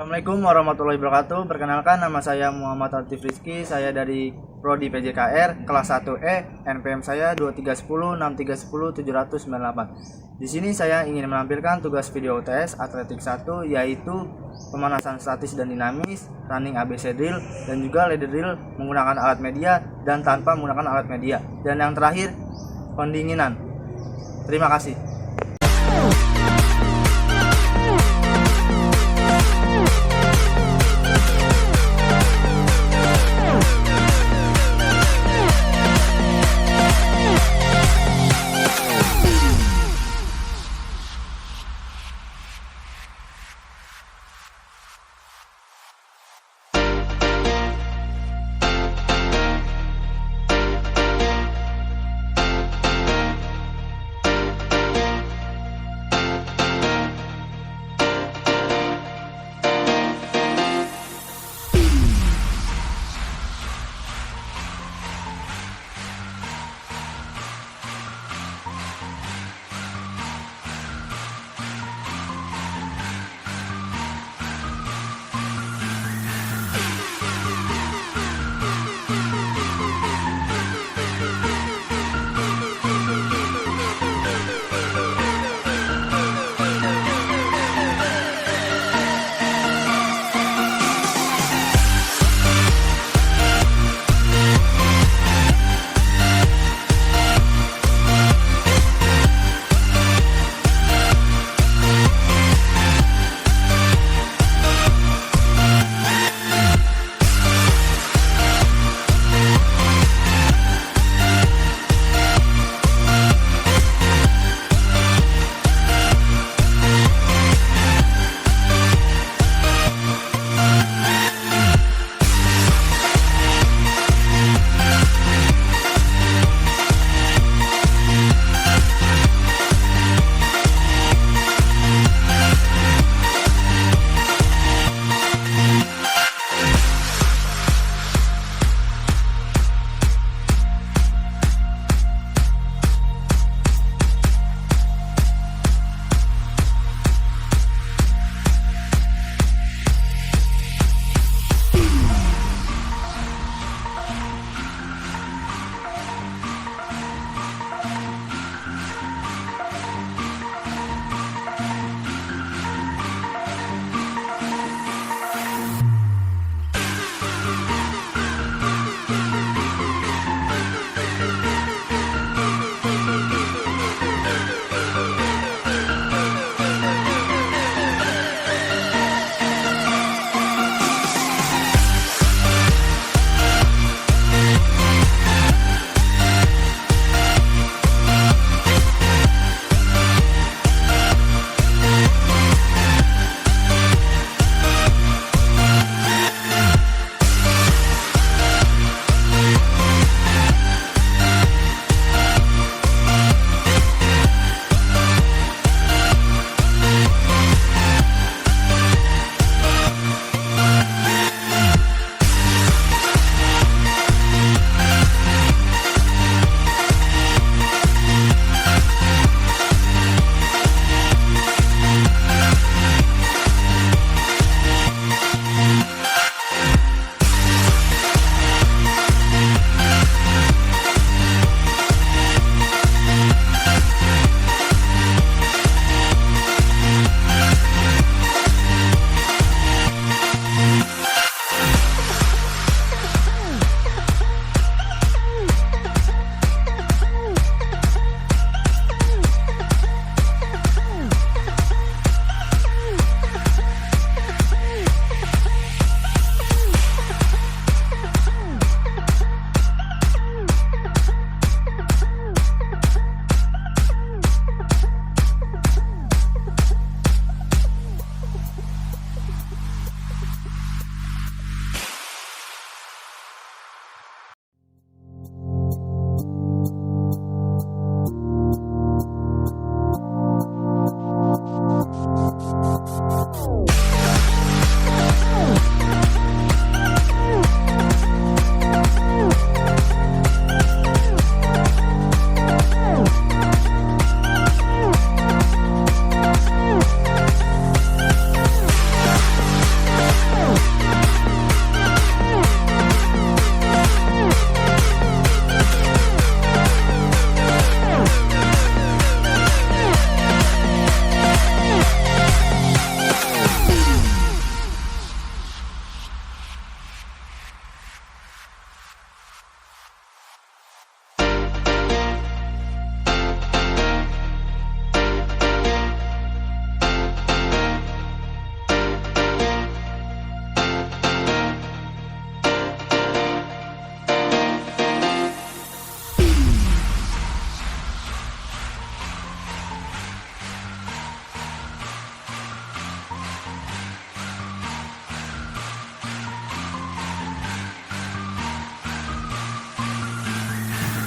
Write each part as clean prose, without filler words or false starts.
Assalamualaikum warahmatullahi wabarakatuh. Perkenalkan, nama saya Muhammad Latif Rizky. Saya dari Prodi PJKR kelas 1E. NPM saya 23106310 798. Di sini saya ingin menampilkan tugas video UTS Atletik 1, yaitu pemanasan statis dan dinamis, running ABC drill, dan juga ladder drill menggunakan alat media dan tanpa menggunakan alat media. Dan yang terakhir, pendinginan. Terima kasih.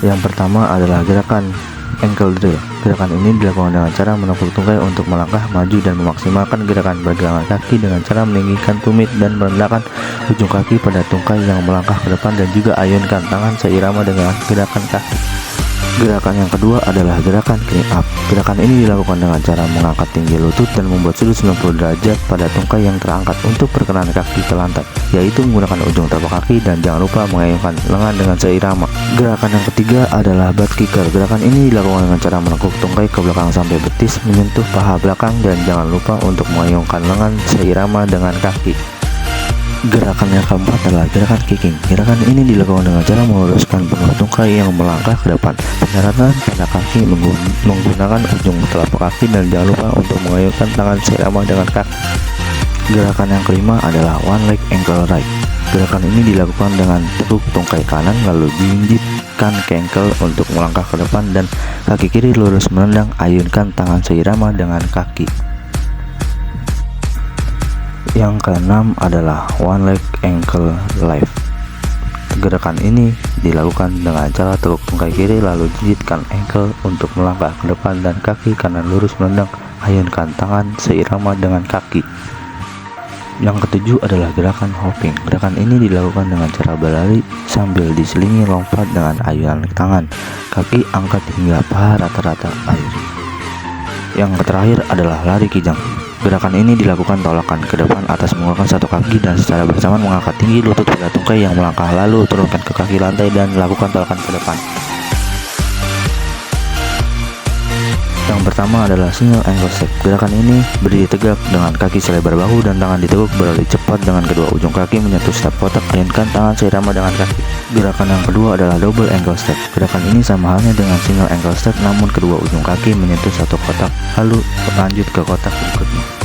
Yang pertama adalah gerakan ankle drill. Gerakan ini dilakukan dengan cara menekuk tungkai untuk melangkah maju dan memaksimalkan gerakan pergelangan kaki dengan cara meninggikan tumit dan merendahkan ujung kaki pada tungkai yang melangkah ke depan, dan juga ayunkan tangan seirama dengan gerakan kaki. Gerakan yang kedua adalah gerakan clean up. Gerakan ini dilakukan dengan cara mengangkat tinggi lutut dan membuat sudut 90 derajat pada tungkai yang terangkat untuk perkenalan kaki ke lantai, yaitu menggunakan ujung telapak kaki, dan jangan lupa mengayunkan lengan dengan seirama. Gerakan yang ketiga adalah butt kicker. Gerakan ini dilakukan dengan cara menekuk tungkai ke belakang sampai betis menyentuh paha belakang, dan jangan lupa untuk mengayunkan lengan seirama dengan kaki. Gerakan yang keempat adalah gerakan kicking. Gerakan ini dilakukan dengan cara meluruskan penuh tungkai yang melangkah ke depan. Pendaratan pada kaki menggunakan ujung telapak kaki, dan jangan lupa untuk mengayunkan tangan seirama dengan kaki. Gerakan yang kelima adalah one leg ankle right. Gerakan ini dilakukan dengan tekuk tungkai kanan lalu jinjitkan ke ankle untuk melangkah ke depan, dan kaki kiri lurus menendang, ayunkan tangan seirama dengan kaki. Yang keenam adalah one leg ankle lift. Gerakan ini dilakukan dengan cara tekuk tungkai kiri lalu jinjitkan ankle untuk melangkah ke depan, dan kaki kanan lurus menendang, ayunkan tangan seirama dengan kaki. Yang ketujuh adalah gerakan hopping. Gerakan ini dilakukan dengan cara berlari sambil diselingi lompat dengan ayunan tangan, kaki angkat hingga paha rata-rata air. Yang terakhir adalah lari kijang. Gerakan ini dilakukan tolakan ke depan atas menggunakan satu kaki dan secara bersamaan mengangkat tinggi lutut pada tungkai yang melangkah, lalu turunkan ke kaki lantai dan lakukan tolakan ke depan. Yang pertama adalah single ankle step. Gerakan ini berdiri tegak dengan kaki selebar bahu dan tangan ditekuk, berlari cepat dengan kedua ujung kaki menyentuh step kotak, ayunkan tangan seirama dengan kaki. Gerakan yang kedua adalah double ankle step. Gerakan ini sama halnya dengan single ankle step, namun kedua ujung kaki menyentuh satu kotak, lalu lanjut ke kotak berikutnya.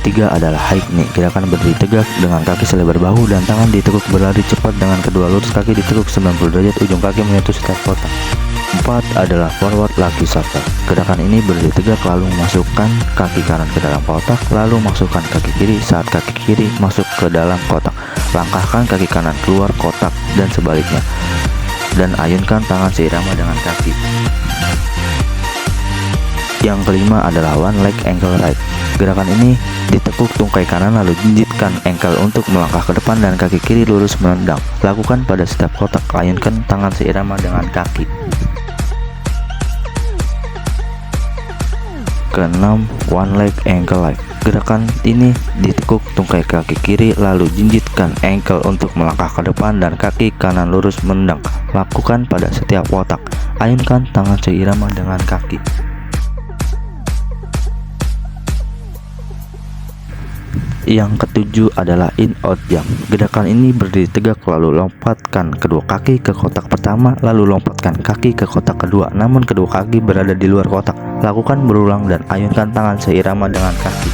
Ketiga adalah high knee. Gerakan berdiri tegak dengan kaki selebar bahu dan tangan ditekuk, berlari cepat dengan kedua lurus kaki ditekuk 90 derajat, ujung kaki menyentuh setiap kotak. 4 adalah forward lucky shuffle. Gerakan ini berdiri tegak lalu masukkan kaki kanan ke dalam kotak, lalu masukkan kaki kiri saat kaki kiri masuk ke dalam kotak. Langkahkan kaki kanan keluar kotak dan sebaliknya, dan ayunkan tangan seirama dengan kaki. Yang kelima adalah one leg ankle right. Gerakan ini ditekuk tungkai kanan lalu jinjitkan ankle untuk melangkah ke depan, dan kaki kiri lurus menendang. Lakukan pada setiap kotak, ayunkan tangan seirama dengan kaki. Keenam, one leg ankle lift. Gerakan ini ditekuk tungkai kaki kiri lalu jinjitkan ankle untuk melangkah ke depan, dan kaki kanan lurus menendang. Lakukan pada setiap kotak, ayunkan tangan seirama dengan kaki. Yang ketujuh adalah in out jump. Gerakan ini berdiri tegak lalu lompatkan kedua kaki ke kotak pertama, lalu lompatkan kaki ke kotak kedua, namun kedua kaki berada di luar kotak. Lakukan berulang dan ayunkan tangan seirama dengan kaki.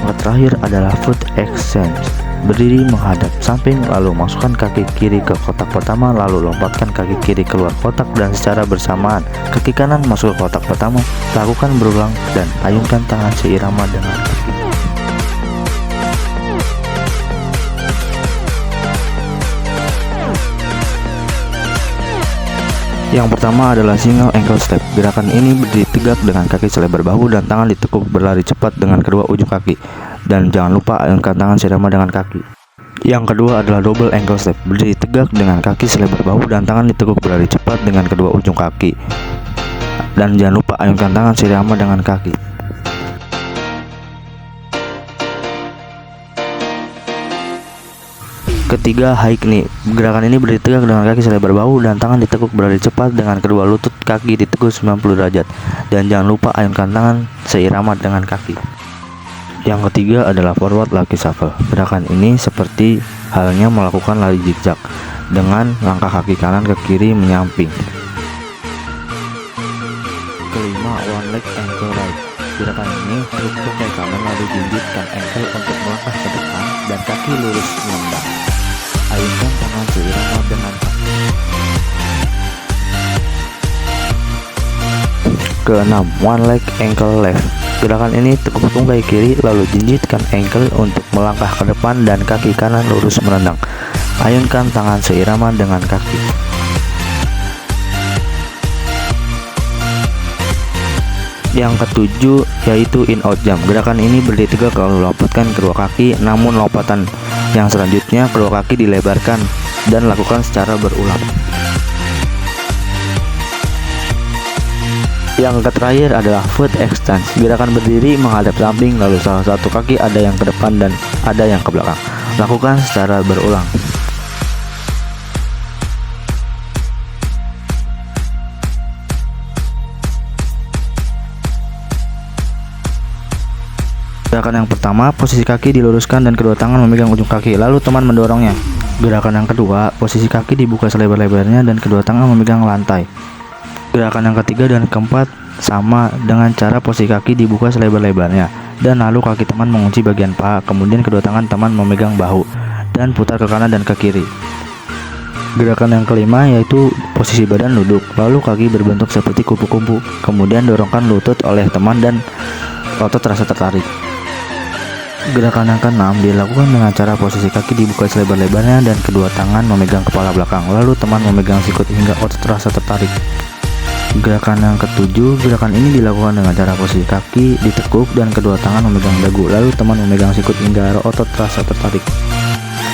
Yang terakhir adalah foot exchange. Berdiri menghadap samping lalu masukkan kaki kiri ke kotak pertama, lalu lompatkan kaki kiri keluar kotak dan secara bersamaan kaki kanan masuk ke kotak pertama. Lakukan berulang dan ayunkan tangan seirama dengan kaki. Yang pertama adalah single ankle step. Gerakan ini berdiri tegak dengan kaki selebar bahu dan tangan ditekuk, berlari cepat dengan kedua ujung kaki, dan jangan lupa ayunkan tangan seirama dengan kaki. Yang kedua adalah double ankle step. Berdiri tegak dengan kaki selebar bahu dan tangan ditekuk, berlari cepat dengan kedua ujung kaki, dan jangan lupa ayunkan tangan seirama dengan kaki. Ketiga, high knee. Gerakan ini berdiri tegak dengan kaki selebar bahu dan tangan ditekuk, berlari cepat dengan kedua lutut kaki ditekuk 90 derajat, dan jangan lupa ayunkan tangan seirama dengan kaki. Yang ketiga adalah forward lucky shuffle. Gerakan ini seperti halnya melakukan lari zigzag dengan langkah kaki kanan ke kiri menyamping. Kelima, one leg ankle right. Gerakan ini tekuk tungkai kanan lalu jinjitkan ankle untuk melangkah ke depan, dan kaki lurus menendang. Ayunkan tangan seirama dengan kaki. Keenam, one leg ankle left. Gerakan ini tekuk tungkai kiri lalu jinjitkan ankle untuk melangkah ke depan dan kaki kanan lurus merendang. Ayunkan tangan seirama dengan kaki. Yang ketujuh yaitu in out jump. Gerakan ini berdiri tegak lalu lompatkan kedua kaki, namun lompatan yang selanjutnya kedua kaki dilebarkan dan lakukan secara berulang. Yang terakhir adalah foot extend. Gerakan berdiri menghadap samping lalu salah satu kaki ada yang ke depan dan ada yang ke belakang. Lakukan secara berulang. Gerakan yang pertama, posisi kaki diluruskan dan kedua tangan memegang ujung kaki, lalu teman mendorongnya. Gerakan yang kedua, posisi kaki dibuka selebar-lebarnya dan kedua tangan memegang lantai. Gerakan yang ketiga dan keempat sama dengan cara posisi kaki dibuka selebar-lebarnya dan lalu kaki teman mengunci bagian paha, kemudian kedua tangan teman memegang bahu dan putar ke kanan dan ke kiri. Gerakan yang kelima yaitu posisi badan duduk, lalu kaki berbentuk seperti kupu-kupu, kemudian dorongkan lutut oleh teman dan otot terasa tertarik. Gerakan yang keenam dilakukan dengan cara posisi kaki dibuka selebar-lebarnya dan kedua tangan memegang kepala belakang, lalu teman memegang sikut hingga otot terasa tertarik. Gerakan yang ketujuh, gerakan ini dilakukan dengan cara posisi kaki ditekuk dan kedua tangan memegang dagu, lalu teman memegang sikut hingga otot terasa tertarik.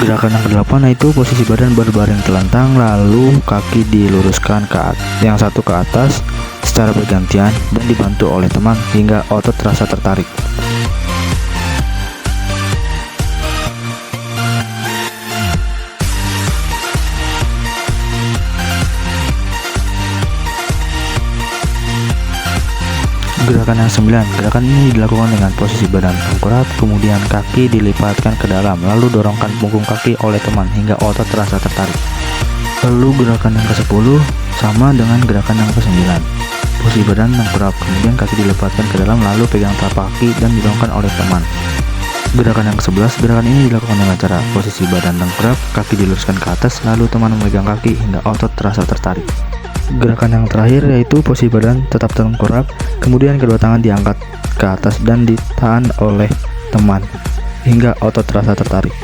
Gerakan yang kedelapan yaitu posisi badan berbaring telentang, lalu kaki diluruskan ke atas, yang satu ke atas secara bergantian dan dibantu oleh teman hingga otot terasa tertarik. Gerakan yang 9, gerakan ini dilakukan dengan posisi badan tengkurap, kemudian kaki dilipatkan ke dalam, lalu dorongkan punggung kaki oleh teman hingga otot terasa tertarik. Lalu gerakan yang ke-10 sama dengan gerakan yang ke-9. Posisi badan tengkurap, kemudian kaki dilipatkan ke dalam, lalu pegang telapak kaki dan didorongkan oleh teman. Gerakan yang ke-11, gerakan ini dilakukan dengan cara posisi badan tengkurap, kaki diluruskan ke atas, lalu teman memegang kaki hingga otot terasa tertarik. Gerakan yang terakhir yaitu posisi badan tetap tengkurap, kemudian kedua tangan diangkat ke atas dan ditahan oleh teman hingga otot terasa tertarik.